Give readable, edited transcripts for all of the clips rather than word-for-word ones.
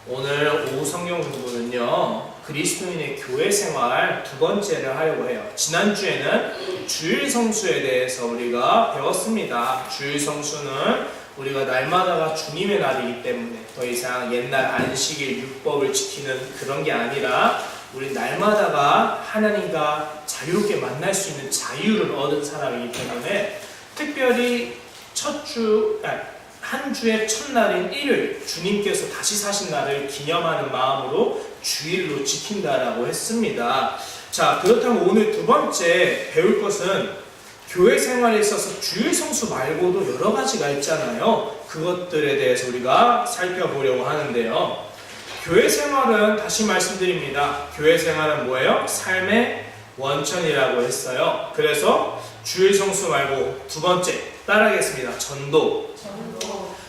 오늘 오후 성경 공부는요, 그리스도인의 교회 생활 두 번째를 하려고 해요. 지난주에는 주일 성수에 대해서 우리가 배웠습니다. 주일 성수는 우리가 날마다가 주님의 날이기 때문에 더 이상 옛날 안식일 율법을 지키는 그런 게 아니라 우리 날마다가 하나님과 자유롭게 만날 수 있는 자유를 얻은 사람이기 때문에 특별히 한 주의 첫날인 일요일, 주님께서 다시 사신 날을 기념하는 마음으로 주일로 지킨다라고 했습니다. 자, 그렇다면 오늘 두 번째 배울 것은 교회 생활에 있어서 주일 성수 말고도 여러 가지가 있잖아요. 그것들에 대해서 우리가 살펴보려고 하는데요. 교회 생활은 다시 말씀드립니다. 교회 생활은 뭐예요? 삶의 원천이라고 했어요. 그래서 주일 성수 말고 두 번째 따라하겠습니다.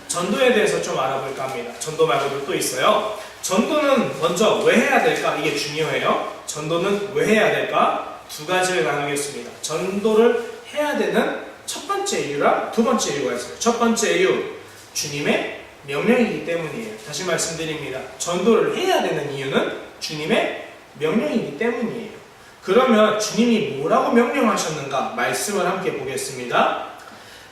전도에 대해서 좀 알아볼까 합니다. 전도 말고도 또 있어요. 전도는 먼저 왜 해야 될까? 이게 중요해요. 전도는 왜 해야 될까? 두 가지를 나누겠습니다. 전도를 해야 되는 첫 번째 이유랑 두 번째 이유가 있어요. 첫 번째 이유, 주님의 명령이기 때문이에요. 다시 말씀드립니다. 전도를 해야 되는 이유는 주님의 명령이기 때문이에요. 그러면 주님이 뭐라고 명령하셨는가? 말씀을 함께 보겠습니다.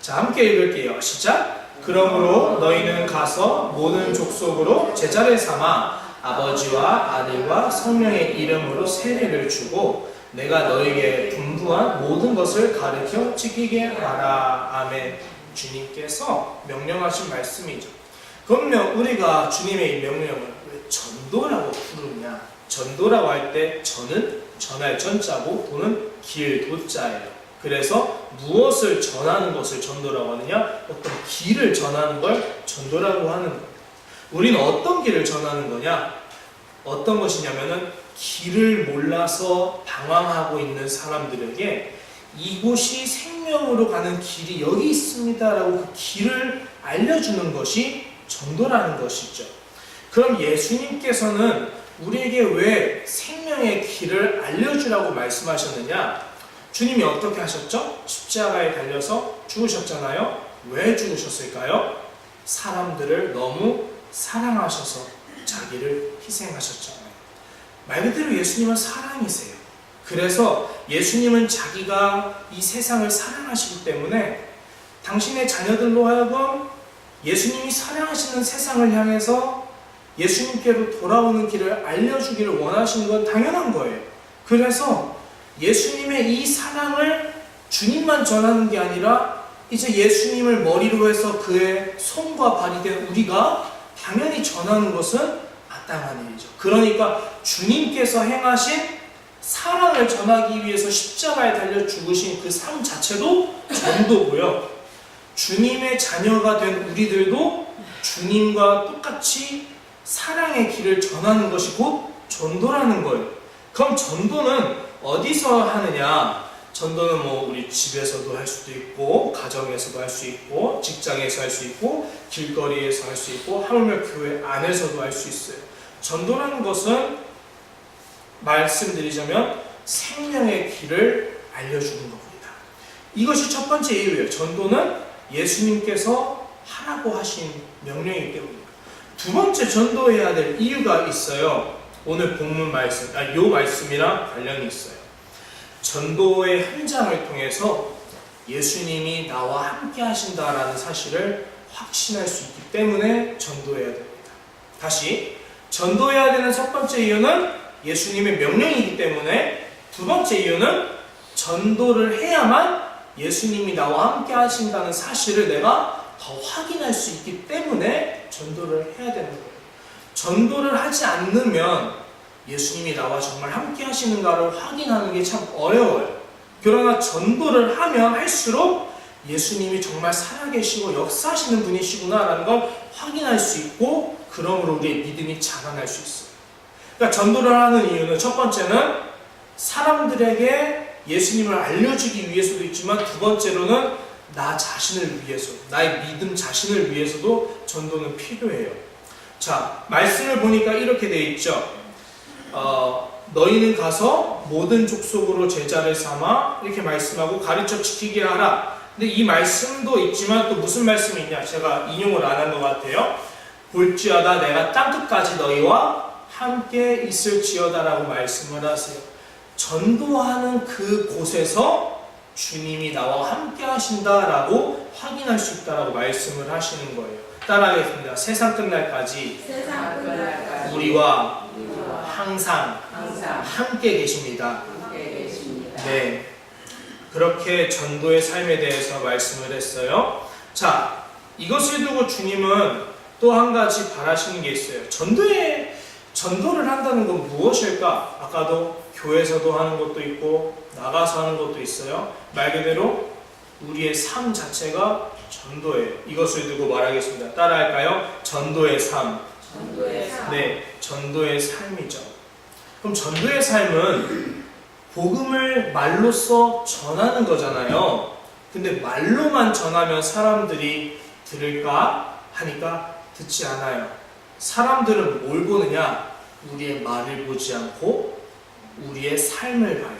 자, 함께 읽을게요. 시작! 그러므로 너희는 가서 모든 족속으로 제자를 삼아 아버지와 아들과 성령의 이름으로 세례를 주고 내가 너희에게 분부한 모든 것을 가르쳐 지키게 하라. 아멘. 주님께서 명령하신 말씀이죠. 그러면 우리가 주님의 이 명령을 왜 전도라고 부르냐? 전도라고 할 때 전은 전할 전자고 도는 길 도자예요. 그래서 무엇을 전하는 것을 전도라고 하느냐? 어떤 길을 전하는 걸 전도라고 하는 거예요. 우리는 어떤 길을 전하는 거냐? 어떤 것이냐면은 길을 몰라서 방황하고 있는 사람들에게 이곳이 생명으로 가는 길이 여기 있습니다라고 그 길을 알려주는 것이 전도라는 것이죠. 그럼 예수님께서는 우리에게 왜 생명의 길을 알려주라고 말씀하셨느냐? 주님이 어떻게 하셨죠? 십자가에 달려서 죽으셨잖아요. 왜 죽으셨을까요? 사람들을 너무 사랑하셔서 자기를 희생하셨잖아요. 말 그대로 예수님은 사랑이세요. 그래서 예수님은 자기가 이 세상을 사랑하시기 때문에 당신의 자녀들로 하여금 예수님이 사랑하시는 세상을 향해서 예수님께로 돌아오는 길을 알려주기를 원하시는 건 당연한 거예요. 그래서 예수님의 이 사랑을 주님만 전하는 게 아니라 이제 예수님을 머리로 해서 그의 손과 발이 된 우리가 당연히 전하는 것은 마땅한 일이죠. 그러니까 주님께서 행하신 사랑을 전하기 위해서 십자가에 달려 죽으신 그 삶 자체도 전도고요. 주님의 자녀가 된 우리들도 주님과 똑같이 사랑의 길을 전하는 것이 곧 전도라는 거예요. 그럼 전도는 어디서 하느냐? 전도는 우리 집에서도 할 수도 있고, 가정에서도 할 수 있고, 직장에서 할 수 있고, 길거리에서 할 수 있고, 하물며 교회 안에서도 할 수 있어요. 전도라는 것은 말씀드리자면 생명의 길을 알려주는 겁니다. 이것이 첫 번째 이유예요. 전도는 예수님께서 하라고 하신 명령이기 때문입니다. 두 번째 전도해야 될 이유가 있어요. 오늘 본문 말씀, 요 말씀이랑 관련이 있어요. 전도의 현장을 통해서 예수님이 나와 함께 하신다라는 사실을 확신할 수 있기 때문에 전도해야 됩니다. 다시, 전도해야 되는 첫 번째 이유는 예수님의 명령이기 때문에, 두 번째 이유는 전도를 해야만 예수님이 나와 함께 하신다는 사실을 내가 더 확인할 수 있기 때문에 전도를 해야 되는 거예요. 전도를 하지 않으면 예수님이 나와 정말 함께 하시는가를 확인하는 게 참 어려워요. 그러나 전도를 하면 할수록 예수님이 정말 살아계시고 역사하시는 분이시구나라는 걸 확인할 수 있고, 그러므로 우리의 믿음이 자라날 수 있어요. 그러니까 전도를 하는 이유는 첫 번째는 사람들에게 예수님을 알려주기 위해서도 있지만, 두 번째로는 나 자신을 위해서, 나의 믿음 자신을 위해서도 전도는 필요해요. 자, 말씀을 보니까 이렇게 되어 있죠. 너희는 가서 모든 족속으로 제자를 삼아 이렇게 말씀하고 가르쳐 지키게 하라. 근데 이 말씀도 있지만 또 무슨 말씀이 있냐? 제가 인용을 안 한 것 같아요. 볼지어다 내가 땅끝까지 너희와 함께 있을지어다라고 말씀을 하세요. 전도하는 그 곳에서 주님이 나와 함께 하신다라고 확인할 수 있다라고 말씀을 하시는 거예요. 따라하겠습니다. 세상 끝날까지 우리와 항상 함께 계십니다. 네, 그렇게 전도의 삶에 대해서 말씀을 했어요. 자, 이것을 두고 주님은 또 한 가지 바라시는 게 있어요. 전도를 한다는 건 무엇일까? 아까도 교회에서도 하는 것도 있고 나가서 하는 것도 있어요. 말 그대로 우리의 삶 자체가 전도예요. 이것을 두고 말하겠습니다. 따라할까요? 전도의 삶. 네, 전도의 삶이죠. 그럼 전도의 삶은 복음을 말로써 전하는 거잖아요. 근데 말로만 전하면 사람들이 들을까 하니까 듣지 않아요. 사람들은 뭘 보느냐? 우리의 말을 보지 않고 우리의 삶을 봐요.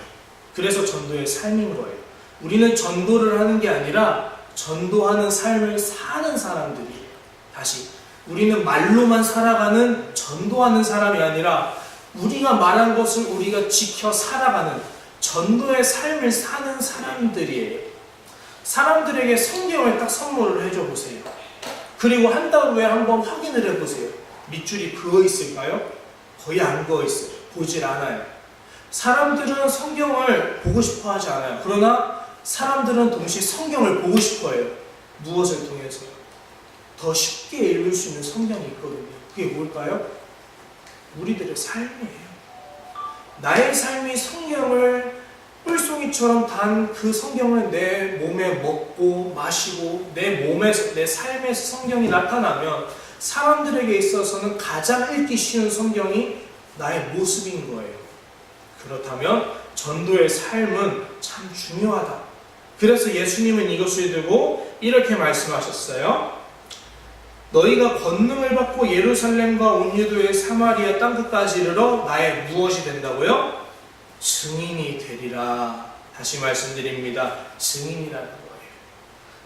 그래서 전도의 삶인 거예요. 우리는 전도를 하는 게 아니라 전도하는 삶을 사는 사람들이에요. 다시, 우리는 말로만 살아가는 전도하는 사람이 아니라 우리가 말한 것을 우리가 지켜 살아가는 전도의 삶을 사는 사람들이에요. 사람들에게 성경을 딱 선물을 해줘 보세요. 그리고 한 달 후에 한번 확인을 해보세요. 밑줄이 그어 있을까요? 거의 안 그어 있어요. 보질 않아요. 사람들은 성경을 보고 싶어 하지 않아요. 그러나 사람들은 동시에 성경을 보고 싶어 해요. 무엇을 통해서요? 더 쉽게 읽을 수 있는 성경이 있거든요. 그게 뭘까요? 우리들의 삶이에요. 나의 삶이 성경을 뿔송이처럼 단 그 성경을 내 몸에 먹고 마시고 내 몸에서 내 삶에서 성경이 나타나면 사람들에게 있어서는 가장 읽기 쉬운 성경이 나의 모습인 거예요. 그렇다면 전도의 삶은 참 중요하다. 그래서 예수님은 이것을 두고 이렇게 말씀하셨어요. 너희가 권능을 받고 예루살렘과 온 유대의 사마리아 땅끝까지 이르러 나의 무엇이 된다고요? 증인이 되리라. 다시 말씀드립니다. 증인이라는 거예요.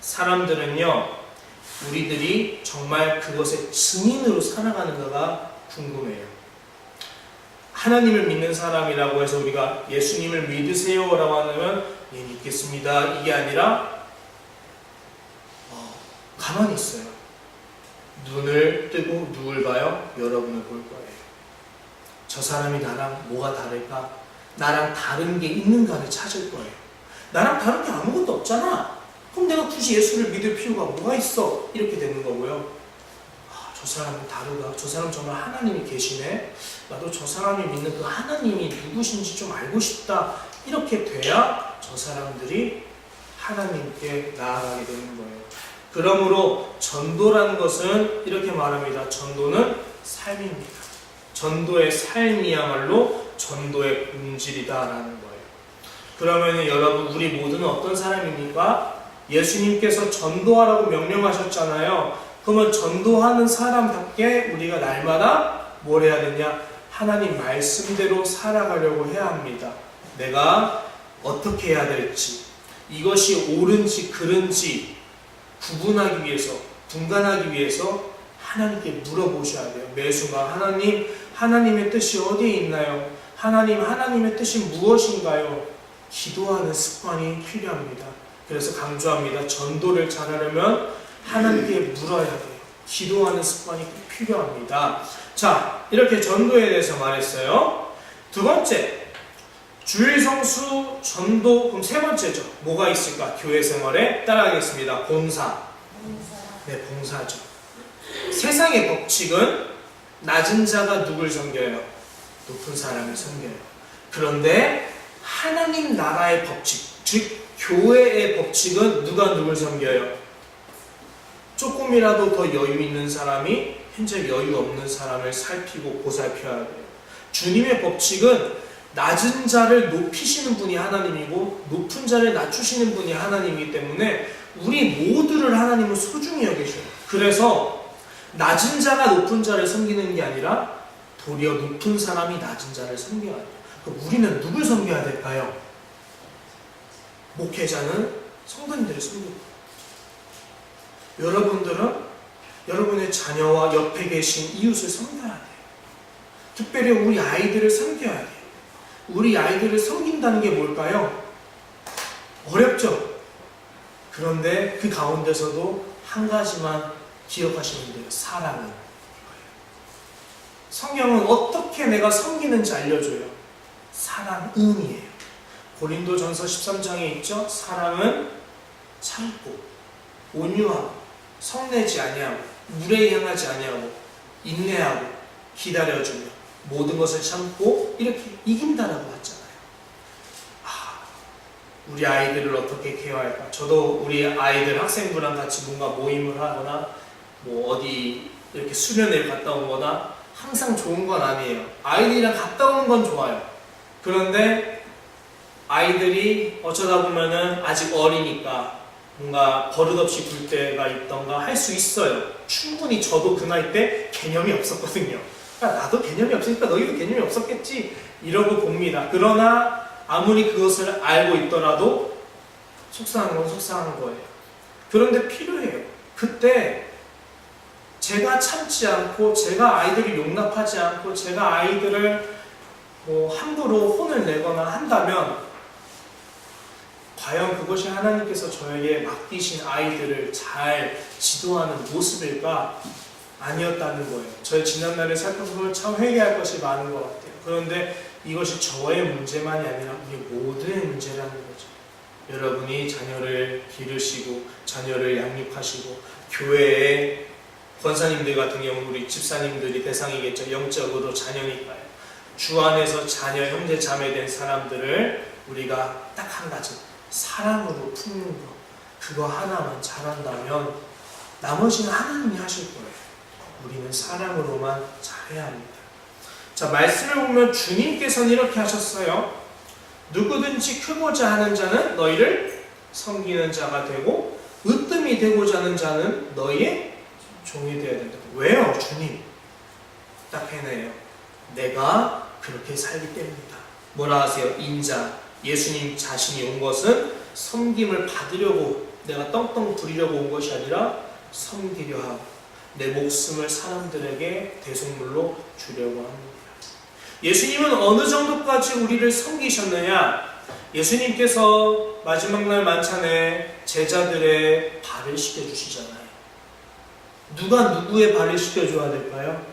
사람들은요, 우리들이 정말 그것의 증인으로 살아가는가가 궁금해요. 하나님을 믿는 사람이라고 해서 우리가 예수님을 믿으세요 라고 하면 예, 믿겠습니다. 이게 아니라 가만히 있어요. 눈을 뜨고 누굴 봐요? 여러분을 볼 거예요. 저 사람이 나랑 뭐가 다를까? 나랑 다른 게 있는가를 찾을 거예요. 나랑 다른 게 아무것도 없잖아. 그럼 내가 굳이 예수를 믿을 필요가 뭐가 있어? 이렇게 되는 거고요. 저 사람은 다르다. 저 사람 정말 하나님이 계시네. 나도 저 사람이 믿는 그 하나님이 누구신지 좀 알고 싶다. 이렇게 돼야 저 사람들이 하나님께 나아가게 되는 거예요. 그러므로 전도라는 것은 이렇게 말합니다. 전도는 삶입니다. 전도의 삶이야말로 전도의 본질이다라는 거예요. 그러면 여러분, 우리 모두는 어떤 사람입니까? 예수님께서 전도하라고 명령하셨잖아요. 그러면 전도하는 사람답게 우리가 날마다 뭘 해야 되냐? 하나님 말씀대로 살아가려고 해야 합니다. 내가 어떻게 해야 될지, 이것이 옳은지 그른지 구분하기 위해서, 분간하기 위해서 하나님께 물어보셔야 돼요. 매 순간 하나님, 하나님의 뜻이 어디에 있나요? 하나님, 하나님의 뜻이 무엇인가요? 기도하는 습관이 필요합니다. 그래서 강조합니다. 전도를 잘하려면 하나님께 물어야 돼요. 기도하는 습관이 필요합니다. 자, 이렇게 전도에 대해서 말했어요. 두 번째, 주일 성수, 전도. 그럼 세 번째죠. 뭐가 있을까? 교회 생활에 따라하겠습니다. 봉사. 네, 봉사죠. 세상의 법칙은 낮은 자가 누굴 섬겨요? 높은 사람을 섬겨요. 그런데 하나님 나라의 법칙, 즉 교회의 법칙은 누가 누굴 섬겨요? 조금이라도 더 여유 있는 사람이 현재 여유 없는 사람을 살피고 보살펴야 돼요. 주님의 법칙은 낮은 자를 높이시는 분이 하나님이고 높은 자를 낮추시는 분이 하나님이기 때문에 우리 모두를 하나님은 소중히 여기셔요. 그래서 낮은 자가 높은 자를 섬기는 게 아니라 도리어 높은 사람이 낮은 자를 섬겨야 돼요. 그럼 우리는 누굴 섬겨야 될까요? 목회자는 성도님들을 섬깁니다. 여러분들은 여러분의 자녀와 옆에 계신 이웃을 섬겨야 돼요. 특별히 우리 아이들을 섬겨야 돼요. 우리 아이들을 섬긴다는 게 뭘까요? 어렵죠? 그런데 그 가운데서도 한 가지만 기억하시면 돼요. 사랑은. 성경은 어떻게 내가 섬기는지 알려줘요. 사랑은이에요. 고린도전서 13장에 있죠. 사랑은 참고 온유하고 성내지 아니하고 무례행하지 아니하고 인내하고 기다려주며 모든 것을 참고 이렇게 이긴다라고 했잖아요. 우리 아이들을 어떻게 케어할까? 저도 우리 아이들 학생부랑 같이 뭔가 모임을 하거나 뭐 어디 이렇게 수련회를 갔다 온 거나 항상 좋은 건 아니에요. 아이들이랑 갔다 오는 건 좋아요. 그런데 아이들이 어쩌다 보면은 아직 어리니까 뭔가 버릇없이 굴 때가 있던가 할 수 있어요. 충분히 저도 그 나이 때 개념이 없었거든요. 그러니까 나도 개념이 없으니까 너희도 개념이 없었겠지 이러고 봅니다. 그러나 아무리 그것을 알고 있더라도 속상한 건 속상한 거예요. 그런데 필요해요. 그때 제가 참지 않고 제가 아이들을 용납하지 않고 제가 아이들을 뭐 함부로 혼을 내거나 한다면 과연 그것이 하나님께서 저에게 맡기신 아이들을 잘 지도하는 모습일까? 아니었다는 거예요. 저의 지난날을 살펴보면 참 회개할 것이 많은 것 같아요. 그런데 이것이 저의 문제만이 아니라 우리 모두의 문제라는 거죠. 여러분이 자녀를 기르시고 자녀를 양육하시고 교회의 권사님들 같은 경우는 우리 집사님들이 대상이겠죠. 영적으로 자녀니까요. 주 안에서 자녀, 형제, 자매 된 사람들을 우리가 딱 한 가지 사랑으로 품는 것, 그거 하나만 잘한다면 나머지는 하나님이 하실 거예요. 우리는 사랑으로만 잘해야 합니다. 자, 말씀을 보면 주님께서는 이렇게 하셨어요. 누구든지 크고자 하는 자는 너희를 섬기는 자가 되고 으뜸이 되고자 하는 자는 너희의 종이 되어야 된다. 왜요? 주님 딱 해내요. 내가 그렇게 살기 때문이다. 뭐라 하세요? 인자 예수님 자신이 온 것은 섬김을 받으려고 내가 떵떵 부리려고 온 것이 아니라 섬기려 하고 내 목숨을 사람들에게 대속물로 주려고 합니다. 예수님은 어느 정도까지 우리를 섬기셨느냐? 예수님께서 마지막 날 만찬에 제자들의 발을 씻겨주시잖아요. 누가 누구의 발을 씻겨줘야 될까요?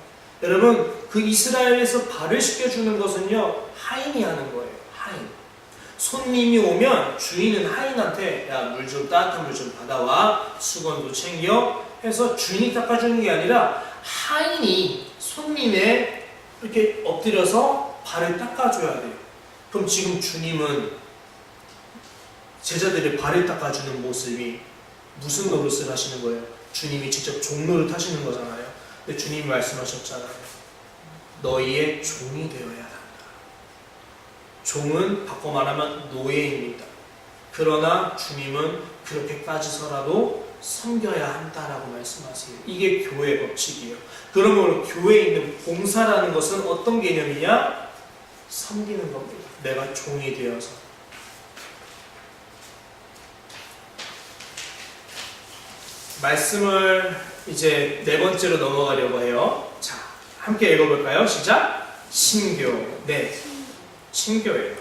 여러분, 그 이스라엘에서 발을 씻겨주는 것은요, 하인이 하는 거예요. 하인. 손님이 오면 주인은 하인한테 야, 물 좀 따뜻한 물 좀 받아와, 수건도 챙겨 해서 주인이 닦아주는 게 아니라 하인이 손님의 이렇게 엎드려서 발을 닦아줘야 돼요. 그럼 지금 주님은 제자들의 발을 닦아주는 모습이 무슨 노릇을 하시는 거예요? 주님이 직접 종노릇 하시는 거잖아요. 근데 주님이 말씀하셨잖아요. 너희의 종이 되어야 한다. 종은 바꿔 말하면 노예입니다. 그러나 주님은 그렇게까지서라도 섬겨야 한다라고 말씀하세요. 이게 교회 법칙이에요. 그러므로 교회에 있는 봉사라는 것은 어떤 개념이냐? 섬기는 겁니다. 내가 종이 되어서. 말씀을 이제 네 번째로 넘어가려고 해요. 자, 함께 읽어볼까요? 시작! 친교. 네, 친교예요.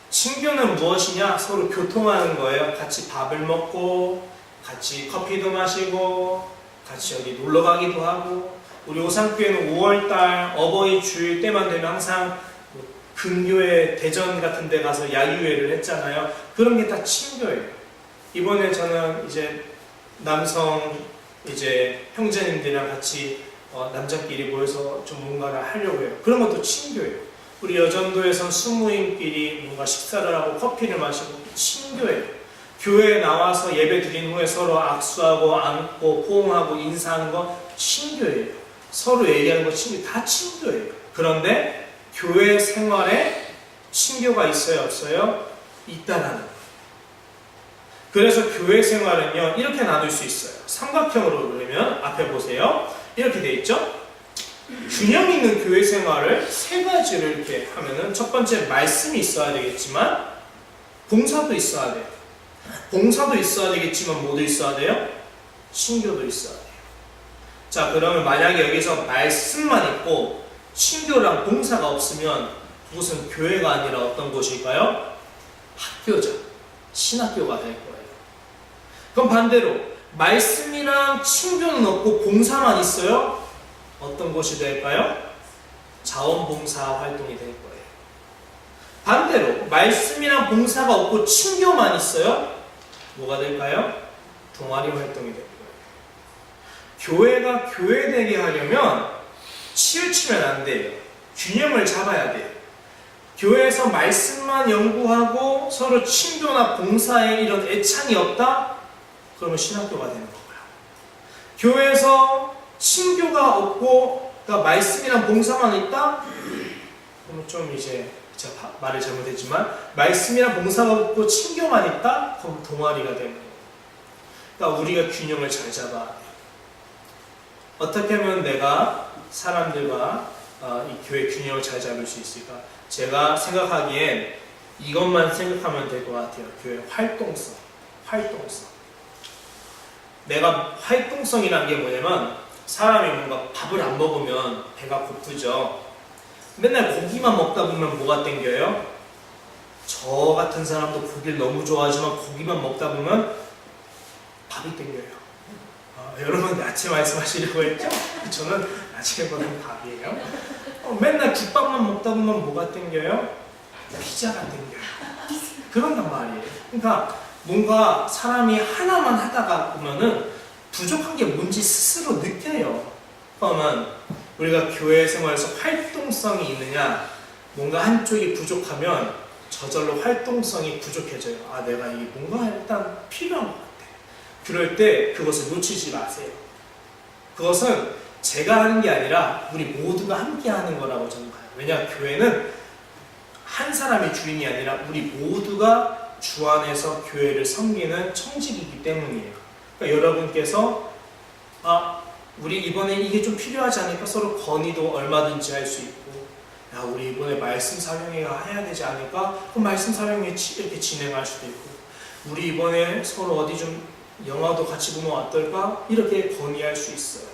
친교는 무엇이냐? 서로 교통하는 거예요. 같이 밥을 먹고 같이 커피도 마시고 같이 어디 놀러 가기도 하고. 우리 오산교회는 5월달 어버이 주일 때만 되면 항상 근교회 대전 같은 데 가서 야유회를 했잖아요. 그런 게 다 친교예요. 이번에 저는 이제 남성 이제 형제님들이랑 같이 남자끼리 모여서 좀 뭔가를 하려고 해요. 그런 것도 친교예요. 우리 여전도에선 수모임끼리 뭔가 식사를 하고 커피를 마시고 친교예요. 교회에 나와서 예배 드린 후에 서로 악수하고 안고 포옹하고 인사하는 거 친교예요. 서로 얘기하는 거 친교, 다 친교예요. 그런데 교회 생활에 친교가 있어요, 없어요? 있다라는 거예요. 그래서 교회 생활은요, 이렇게 나눌 수 있어요. 삼각형으로 그리면 앞에 보세요. 이렇게 돼 있죠? 균형 있는 교회 생활을 세 가지를 이렇게 하면은 첫 번째 말씀이 있어야 되겠지만 봉사도 있어야 돼요. 봉사도 있어야 되겠지만 뭐도 있어야 돼요? 친교도 있어야 돼요. 자, 그러면 만약에 여기서 말씀만 있고 친교랑 봉사가 없으면 그것은 교회가 아니라 어떤 곳일까요? 학교죠. 신학교가 될 거예요. 그럼 반대로 말씀이랑 친교는 없고 봉사만 있어요? 어떤 곳이 될까요? 자원봉사 활동이 될 거예요. 반대로 말씀이랑 봉사가 없고 친교만 있어요? 뭐가 될까요? 동아리 활동이 될 거예요. 교회가 교회되게 하려면 치우치면 안 돼요. 균형을 잡아야 돼요. 교회에서 말씀만 연구하고 서로 친교나 봉사에 이런 애착이 없다? 그러면 신학교가 되는 거고요. 교회에서 친교가 없고 그러니까 말씀이랑 봉사만 있다? 그러면 좀 이제 제가 말을 잘못했지만 말씀이랑 봉사가 없고 친교만 있다? 그럼 동아리가 되는 거예요. 그러니까 우리가 균형을 잘 잡아야 돼요. 어떻게 하면 내가 사람들과 이 교회 균형을 잘 잡을 수 있을까? 제가 생각하기엔 이것만 생각하면 될 것 같아요. 교회 활동성. 내가 활동성이란 게 뭐냐면 사람이 뭔가 밥을 안 먹으면 배가 고프죠. 맨날 고기만 먹다 보면 뭐가 땡겨요? 저 같은 사람도 고기를 너무 좋아하지만 고기만 먹다 보면 밥이 땡겨요. 여러분 야채 말씀하시려고 했죠? 저는 야채보다는 밥이에요. 맨날 국밥만 먹다 보면 뭐가 땡겨요? 피자가 땡겨요. 그런단 말이에요. 그러니까 뭔가 사람이 하나만 하다가 보면은 부족한 게 뭔지 스스로 느껴요. 그러면 우리가 교회 생활에서 활동성이 있느냐, 뭔가 한쪽이 부족하면 저절로 활동성이 부족해져요. 내가 이게 뭔가 일단 필요한 것 같아. 그럴 때 그것을 놓치지 마세요. 그것은 제가 하는 게 아니라 우리 모두가 함께 하는 거라고 저는 봐요. 왜냐, 교회는 한 사람이 주인이 아니라 우리 모두가 주 안에서 교회를 섬기는 청직이기 때문이에요. 그러니까 여러분께서 우리 이번에 이게 좀 필요하지 않을까 서로 건의도 얼마든지 할 수 있고, 우리 이번에 말씀 사명회가 해야 되지 않을까? 그럼 말씀 사명회 이렇게 진행할 수도 있고, 우리 이번에 서로 어디 좀 영화도 같이 보면 어떨까? 이렇게 건의할 수 있어요.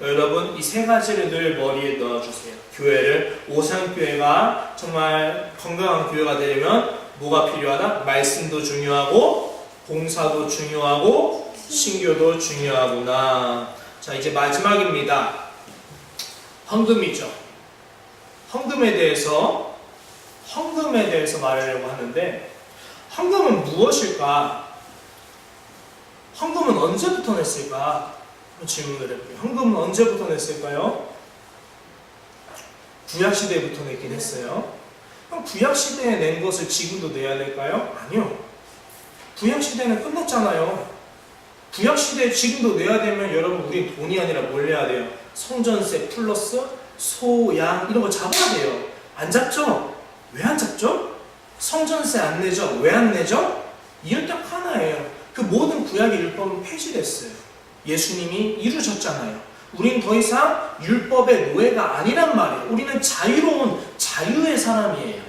여러분 이 세 가지를 늘 머리에 넣어주세요. 교회를 오상교회가 정말 건강한 교회가 되려면 뭐가 필요하다? 말씀도 중요하고 봉사도 중요하고 신교도 중요하구나. 자, 이제 마지막입니다. 헌금이죠. 헌금에 대해서 말하려고 하는데, 헌금은 무엇일까? 헌금은 언제부터 냈을까? 질문을 해볼게요. 헌금은 언제부터 냈을까요? 구약시대부터 냈긴 했어요. 그럼 구약시대에 낸 것을 지금도 내야 될까요? 아니요. 구약시대는 끝났잖아요. 구약시대에 지금도 내야 되면 여러분 우린 돈이 아니라 뭘 내야 돼요? 성전세 플러스 소, 양 이런 거 잡아야 돼요. 안 잡죠? 왜 안 잡죠? 성전세 안 내죠? 왜 안 내죠? 이유 딱 하나예요. 그 모든 구약의 율법은 폐지됐어요. 예수님이 이루셨잖아요. 우린 더 이상 율법의 노예가 아니란 말이에요. 우리는 자유로운 자유의 사람이에요.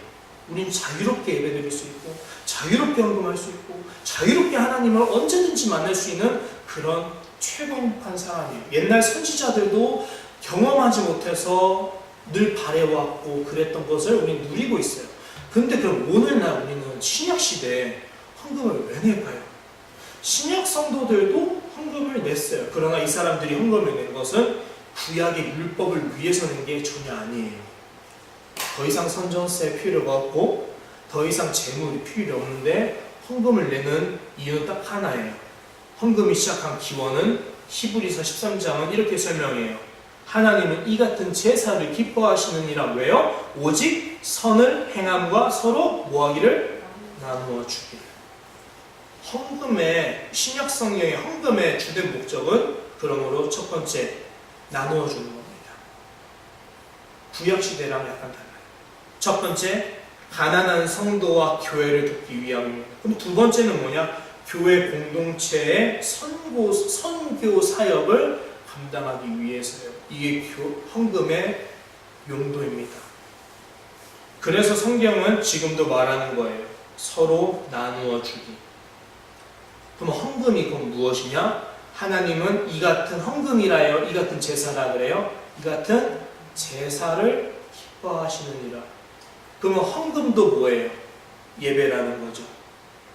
우린 자유롭게 예배드릴 수 있고 자유롭게 헌금할 수 있고 자유롭게 하나님을 언제든지 만날 수 있는 그런 최고한 사람이에요. 옛날 선지자들도 경험하지 못해서 늘 바래왔고 그랬던 것을 우리는 누리고 있어요. 근데 그럼 오늘날 우리는 신약시대에 헌금을 왜 낼까요? 신약 성도들도 헌금을 냈어요. 그러나 이 사람들이 헌금을 낸 것은 구약의 율법을 위해서 낸 게 전혀 아니에요. 더 이상 선전세 필요가 없고 더 이상 재물이 필요 없는데 헌금을 내는 이유는 딱 하나예요. 헌금이 시작한 기원은 히브리서 13장은 이렇게 설명해요. 하나님은 이 같은 제사를 기뻐하시느니라. 왜요? 오직 선을 행함과 서로 뭐하기를? 나누어 주기를. 헌금의 신약 성경의 헌금의 주된 목적은 그러므로 첫 번째 나누어 주는 겁니다. 구약 시대랑 약간 달라요. 첫 번째 가난한 성도와 교회를 돕기 위함입니다. 그럼 두 번째는 뭐냐? 교회 공동체의 선교 사역을 감당하기 위해서요. 이게 헌금의 용도입니다. 그래서 성경은 지금도 말하는 거예요. 서로 나누어 주기. 그럼 헌금이 그럼 무엇이냐? 하나님은 이 같은 헌금이라요, 이 같은 제사라 그래요. 이 같은 제사를 기뻐하시느니라. 그러면 헌금도 뭐예요? 예배라는 거죠.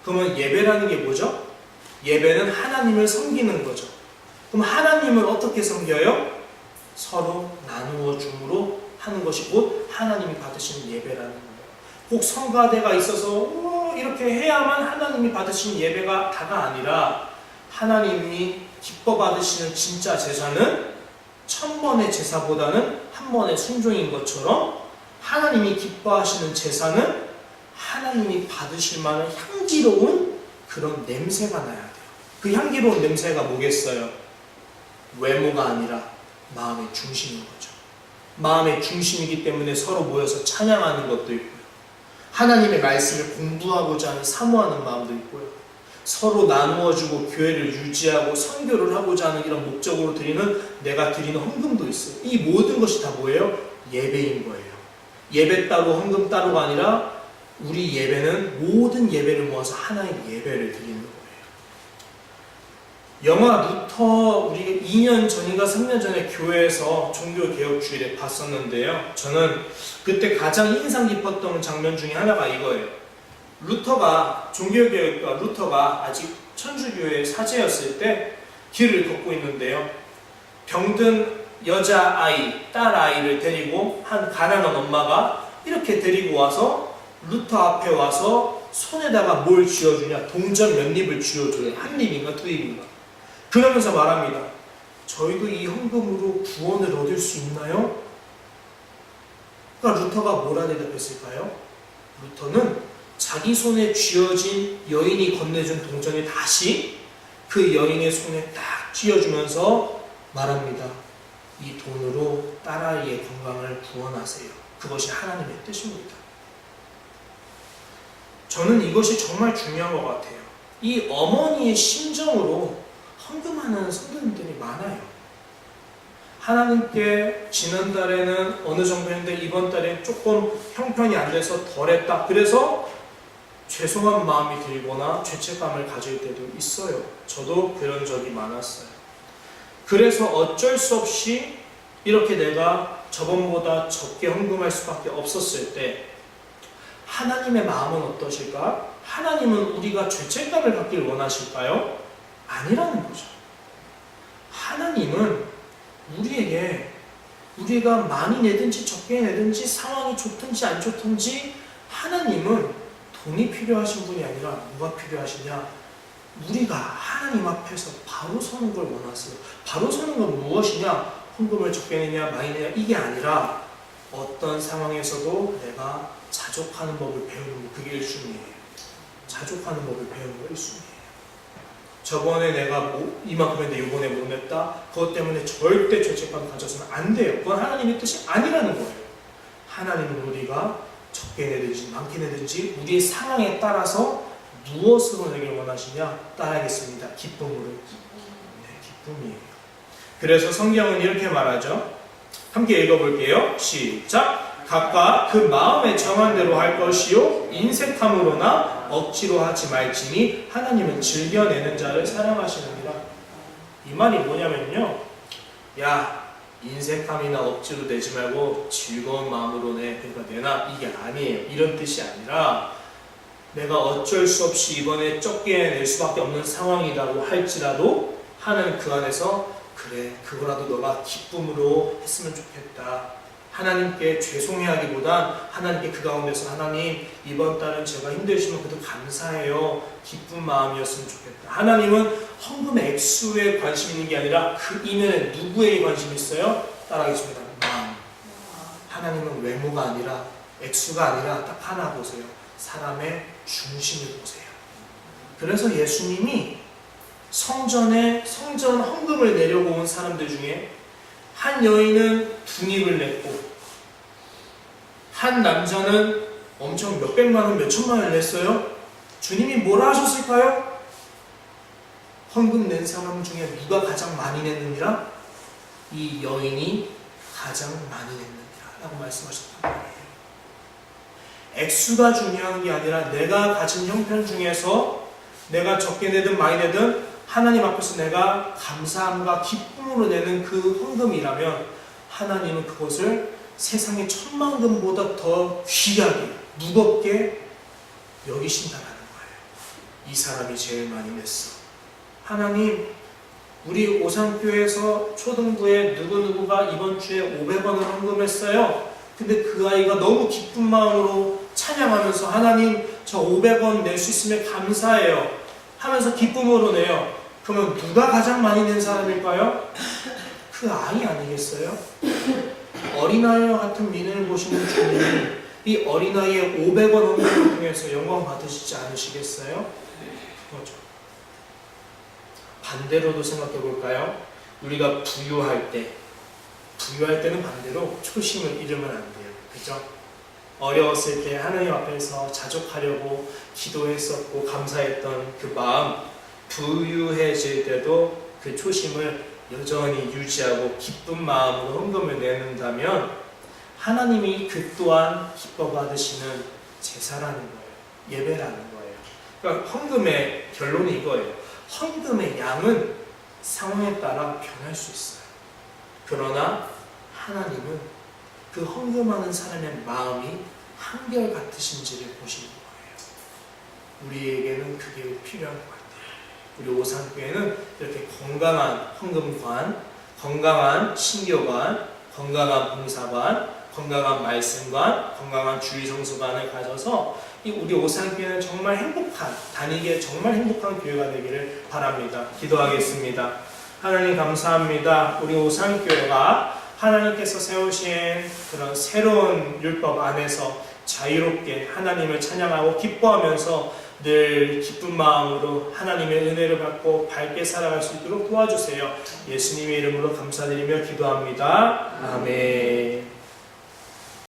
그러면 예배라는 게 뭐죠? 예배는 하나님을 섬기는 거죠. 그럼 하나님을 어떻게 섬겨요? 서로 나누어 줌으로 하는 것이 곧 하나님이 받으시는 예배라는 거예요. 꼭 성가대가 있어서 이렇게 해야만 하나님이 받으시는 예배가 다가 아니라 하나님이 기뻐 받으시는 진짜 제사는 1000번의 제사보다는 한 번의 순종인 것처럼 하나님이 기뻐하시는 제사는 하나님이 받으실 만한 향기로운 그런 냄새가 나야 돼요. 그 향기로운 냄새가 뭐겠어요? 외모가 아니라 마음의 중심인 거죠. 마음의 중심이기 때문에 서로 모여서 찬양하는 것도 있고요. 하나님의 말씀을 공부하고자 하는 사모하는 마음도 있고요. 서로 나누어주고 교회를 유지하고 선교를 하고자 하는 이런 목적으로 드리는 내가 드리는 헌금도 있어요. 이 모든 것이 다 뭐예요? 예배인 거예요. 예배 따로 헌금 따로가 아니라 우리 예배는 모든 예배를 모아서 하나의 예배를 드리는 거예요. 영화 루터 우리가 2년 전인가 3년 전에 교회에서 종교개혁주일에 봤었는데요. 저는 그때 가장 인상 깊었던 장면 중에 하나가 이거예요. 루터가 아직 천주교의 사제였을 때 길을 걷고 있는데요. 병든 여자아이, 딸아이를 데리고 한 가난한 엄마가 이렇게 데리고 와서 루터 앞에 와서 손에다가 뭘 쥐어주냐? 동전 몇 입을 쥐어줘요. 한 입인가 두 입인가. 그러면서 말합니다. 저희도 이 헌금으로 구원을 얻을 수 있나요? 그러니까 루터가 뭐라 대답했을까요? 루터는 자기 손에 쥐어진 여인이 건네준 동전을 다시 그 여인의 손에 딱 쥐어주면서 말합니다. 이 돈으로 딸아이의 건강을 구원하세요. 그것이 하나님의 뜻입니다. 저는 이것이 정말 중요한 것 같아요. 이 어머니의 심정으로 헌금하는 성도님들이 많아요. 하나님께 지난달에는 어느 정도 했는데 이번 달에 조금 형편이 안 돼서 덜했다. 그래서 죄송한 마음이 들거나 죄책감을 가질 때도 있어요. 저도 그런 적이 많았어요. 그래서 어쩔 수 없이 이렇게 내가 저번보다 적게 헌금할 수밖에 없었을 때 하나님의 마음은 어떠실까? 하나님은 우리가 죄책감을 갖길 원하실까요? 아니라는 거죠. 하나님은 우리에게 우리가 많이 내든지 적게 내든지 상황이 좋든지 안 좋든지 하나님은 돈이 필요하신 분이 아니라 뭐가 필요하시냐? 우리가 하나님 앞에서 바로 서는 걸 원하세요. 바로 서는 건 무엇이냐? 헌금을 적게 내냐 많이 내냐 이게 아니라 어떤 상황에서도 내가 자족하는 법을 배우는 거, 그게 1순위예요. 자족하는 법을 배우는 거 1순위예요. 저번에 내가 이만큼 했는데 이번에 못 냈다. 그것 때문에 절대 죄책감 가져서는 안 돼요. 그건 하나님의 뜻이 아니라는 거예요. 하나님은 우리가 적게 내든지 많게 내든지 우리의 상황에 따라서 무엇으로 내길 원하시냐? 따라하겠습니다. 기쁨으로. 네, 기쁨이에요. 그래서 성경은 이렇게 말하죠. 함께 읽어볼게요. 시작! 각각 그 마음에 정한 대로 할 것이요 인색함으로나 억지로 하지 말지니 하나님은 즐겨내는 자를 사랑하시느니라. 이 말이 뭐냐면요, 야 인색함이나 억지로 내지 말고 즐거운 마음으로 내, 그러니까 내놔, 이게 아니에요. 이런 뜻이 아니라 내가 어쩔 수 없이 이번에 적게 낼 수밖에 없는 상황이라고 할지라도 하나님 그 안에서 그래 그거라도 너가 기쁨으로 했으면 좋겠다. 하나님께 죄송해하기보단 하나님께 그 가운데서 하나님 이번 달은 제가 힘드시면 그래도 감사해요. 기쁜 마음이었으면 좋겠다. 하나님은 헌금의 액수에 관심 있는 게 아니라 그 이면에 누구에게 관심이 있어요? 따라하겠습니다. 마음. 하나님은 외모가 아니라 액수가 아니라 딱 하나 보세요. 사람의 중심을 보세요. 그래서 예수님이 성전 헌금을 내려고 온 사람들 중에 한 여인은 둔입을 냈고 한 남자는 엄청 몇백만 원, 몇천만 원을 냈어요. 주님이 뭐라 하셨을까요? 헌금 낸 사람 중에 누가 가장 많이 냈느니라? 이 여인이 가장 많이 냈느니라 라고 말씀하셨단 말이에요. 액수가 중요한 게 아니라 내가 가진 형편 중에서 내가 적게 내든 많이 내든 하나님 앞에서 내가 감사함과 기쁨으로 내는 그 헌금이라면 하나님은 그것을 세상의 천만금보다 더 귀하게 무겁게 여기신다라는 거예요. 이 사람이 제일 많이 냈어. 하나님, 우리 오산교회에서 초등부에 누구누구가 이번 주에 500원을 헌금했어요. 근데 그 아이가 너무 기쁜 마음으로 찬양하면서 하나님 저 500원 낼 수 있으면 감사해요 하면서 기쁨으로 내요. 그러면 누가 가장 많이 낸 사람일까요? 그 아이 아니겠어요? 어린아이와 같은 미련을 보시는 주님이 이 어린아이의 500원 헌금을 통해서 영광 받으시지 않으시겠어요? 그거죠. 반대로도 생각해 볼까요? 우리가 부유할 때는 반대로 초심을 잃으면 안 돼요. 그죠? 어려웠을 때 하나님 앞에서 자족하려고 기도했었고 감사했던 그 마음, 부유해질 때도 그 초심을 여전히 유지하고 기쁜 마음으로 헌금을 내는다면 하나님이 그 또한 기뻐 받으시는 제사라는 거예요. 예배라는 거예요. 그러니까 헌금의 결론이 이거예요. 헌금의 양은 상황에 따라 변할 수 있어요. 그러나 하나님은 그 헌금하는 사람의 마음이 한결같으신지를 보시는 거예요. 우리에게는 그게 필요한 것 같아요. 우리 오산교회는 이렇게 건강한 헌금관, 건강한 신교관, 건강한 봉사관, 건강한 말씀관, 건강한 주의성수관을 가져서 우리 오산교회는 정말 행복한, 다니기에 정말 행복한 교회가 되기를 바랍니다. 기도하겠습니다. 하나님 감사합니다. 우리 오산교회가 하나님께서 세우신 그런 새로운 율법 안에서 자유롭게 하나님을 찬양하고 기뻐하면서 늘 기쁜 마음으로 하나님의 은혜를 받고 밝게 살아갈 수 있도록 도와주세요. 예수님의 이름으로 감사드리며 기도합니다. 아멘.